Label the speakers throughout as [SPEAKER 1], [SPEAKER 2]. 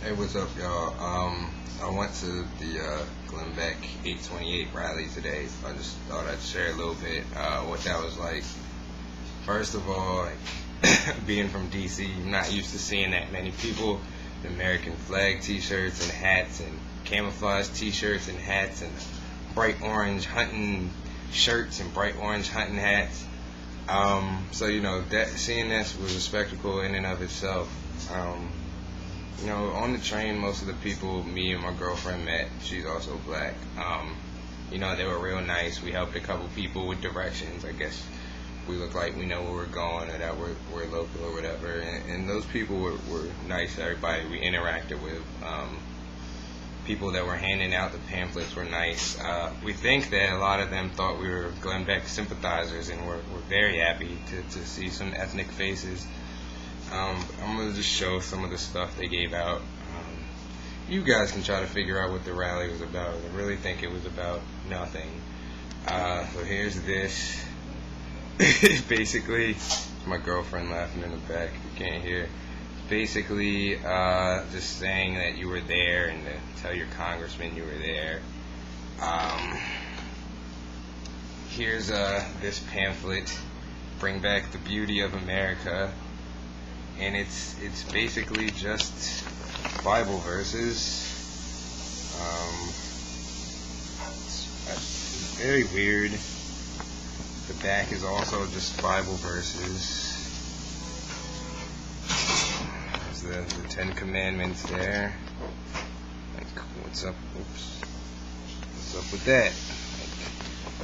[SPEAKER 1] Hey, what's up, y'all? I went to the Glenn Beck 828 rally today. So I just thought I'd share a little bit what that was like. First of all, like, being from DC, I'm not used to seeing that many people in American flag T-shirts and hats and camouflage T-shirts and hats and bright orange hunting shirts and bright orange hunting hats. So that seeing this was a spectacle in and of itself. On the train, most of the people me and my girlfriend met, she's also black. They were real nice. We helped a couple people with directions. I guess we look like we know where we're going or that we're local or whatever. And those people were nice. Everybody we interacted with. People that were handing out the pamphlets were nice. We think that a lot of them thought we were Glenn Beck sympathizers, and we're very happy to see some ethnic faces. I'm going to just show some of the stuff they gave out. You guys can try to figure out what the rally was about. I really think it was about nothing. So here's this. Basically, my girlfriend laughing in the back, you can't hear. Basically, just saying that you were there and to tell your congressman you were there. Here's this pamphlet, Bring Back the Beauty of America. And it's basically just Bible verses. It's very weird. The back is also just Bible verses. There's the Ten Commandments there. Like, what's up? Oops. What's up with that?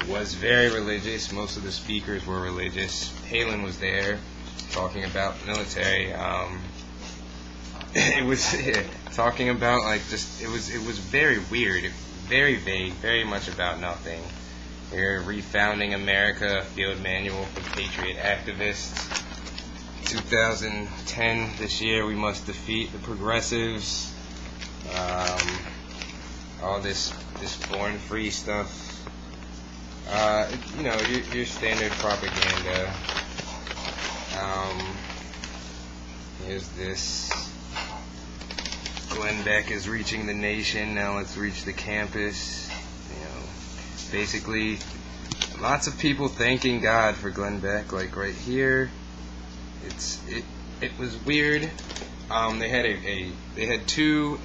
[SPEAKER 1] It was very religious. Most of the speakers were religious. Palin was there, talking about military. It was talking about it was very weird, very vague, very much about nothing. We're refounding America, field manual for patriot activists. 2010, this year, we must defeat the progressives. All this foreign free stuff. Your standard propaganda. Here's this. Glenn Beck is reaching the nation. Now let's reach the campus. Basically, lots of people thanking God for Glenn Beck. Like right here, it was weird. They had two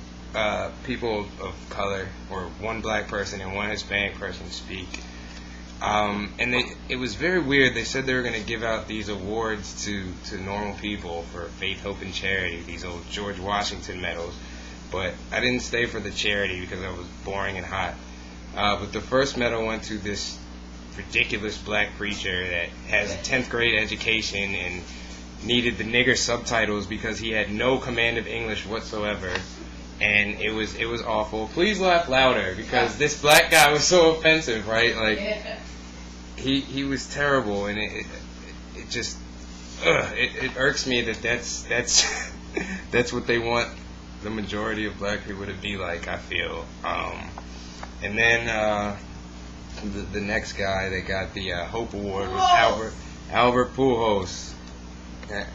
[SPEAKER 1] people of color, or one black person and one Hispanic person speak. It was very weird. They said they were going to give out these awards to normal people for faith, hope, and charity, these old George Washington medals. But I didn't stay for the charity because I was boring and hot. But the first medal went to this ridiculous black preacher that has a 10th grade education and needed the nigger subtitles because he had no command of English whatsoever. And it was awful. Please laugh louder because this black guy was so offensive, right? Like, he was terrible, and it just it irks me that's what they want the majority of black people to be like, I feel. And then the next guy that got the Hope Award was Albert Pujols,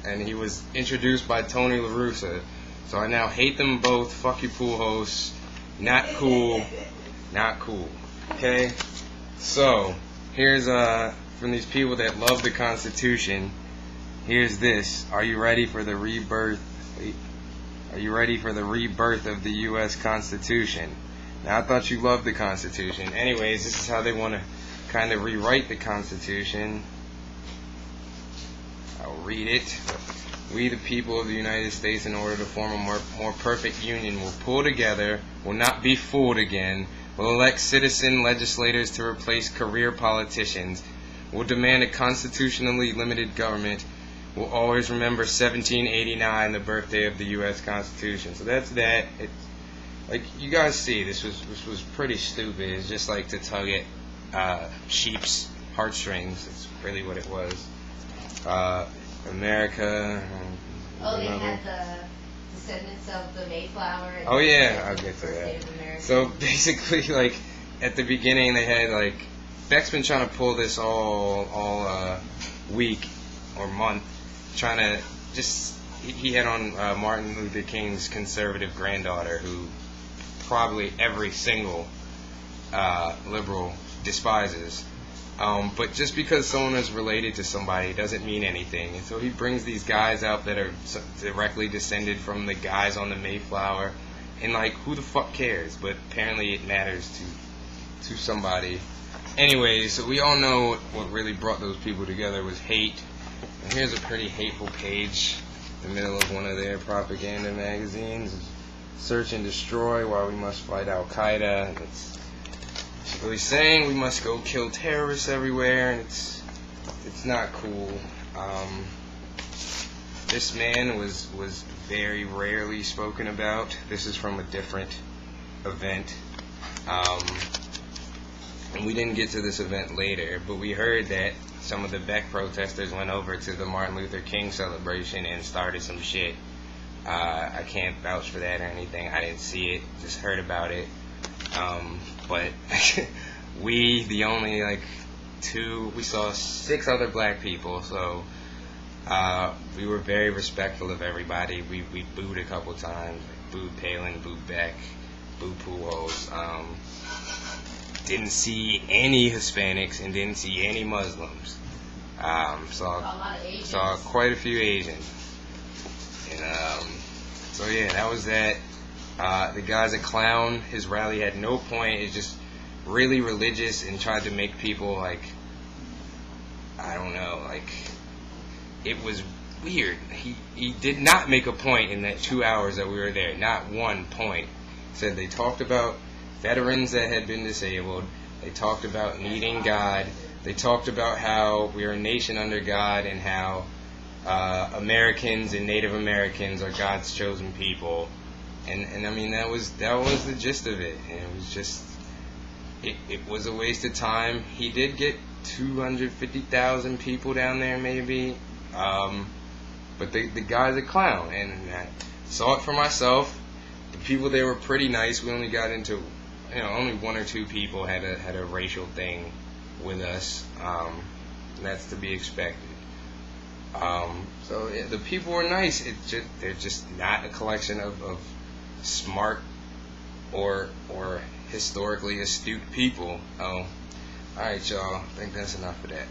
[SPEAKER 1] and he was introduced by Tony La Russa. So I now hate them both. Fuck you, Pujols. Not cool. Not cool. Okay? So, here's from these people that love the Constitution. Here's this. Are you ready for the rebirth? Are you ready for the rebirth of the U.S. Constitution? Now, I thought you loved the Constitution. Anyways, this is how they want to kind of rewrite the Constitution. I'll read it. We, the people of the United States, in order to form a more perfect union, will pull together, will not be fooled again, will elect citizen legislators to replace career politicians, will demand a constitutionally limited government, will always remember 1789, the birthday of the U.S. Constitution. So that's that. It's, like, you guys see, this was pretty stupid. It's just like to tug at sheep's heartstrings. That's really what it was. America.
[SPEAKER 2] They had the descendants of the Mayflower.
[SPEAKER 1] Oh yeah, I'll get to that. So basically, like at the beginning, they had Beck's been trying to pull this all week or month, trying to just he had on Martin Luther King's conservative granddaughter, who probably every single liberal despises. But just because someone is related to somebody doesn't mean anything. And so he brings these guys out that are directly descended from the guys on the Mayflower. And, like, who the fuck cares? But apparently it matters to somebody. Anyway, so we all know what really brought those people together was hate. And here's a pretty hateful page in the middle of one of their propaganda magazines. Search and destroy while we must fight Al-Qaeda. And it's really saying we must go kill terrorists everywhere, and it's not cool. This man was very rarely spoken about. This is from a different event. And we didn't get to this event later, but we heard that some of the Beck protesters went over to the Martin Luther King celebration and started some shit. I can't vouch for that or anything. I didn't see it, just heard about it. But we, the only we saw 6 other black people, so we were very respectful of everybody. We booed a couple times, booed Palin, booed Beck, booed Pujols. Didn't see any Hispanics and didn't see any Muslims. Saw quite a few Asians. And so yeah, that was that. The guy's a clown. His rally had no point. It's just really religious and tried to make people it was weird. He did not make a point in that 2 hours that we were there. Not one point. Said they talked about veterans that had been disabled. They talked about needing God. They talked about how we are a nation under God and how Americans and Native Americans are God's chosen people. And I mean that was the gist of it. And it was just it was a waste of time. He did get 250,000 people down there maybe. But the guy's a clown, and I saw it for myself. The people there were pretty nice. We only got into only 1 or 2 people had a racial thing with us. And that's to be expected. So the people were nice. They're just not a collection of smart or historically astute people. Alright, y'all. I think that's enough of that.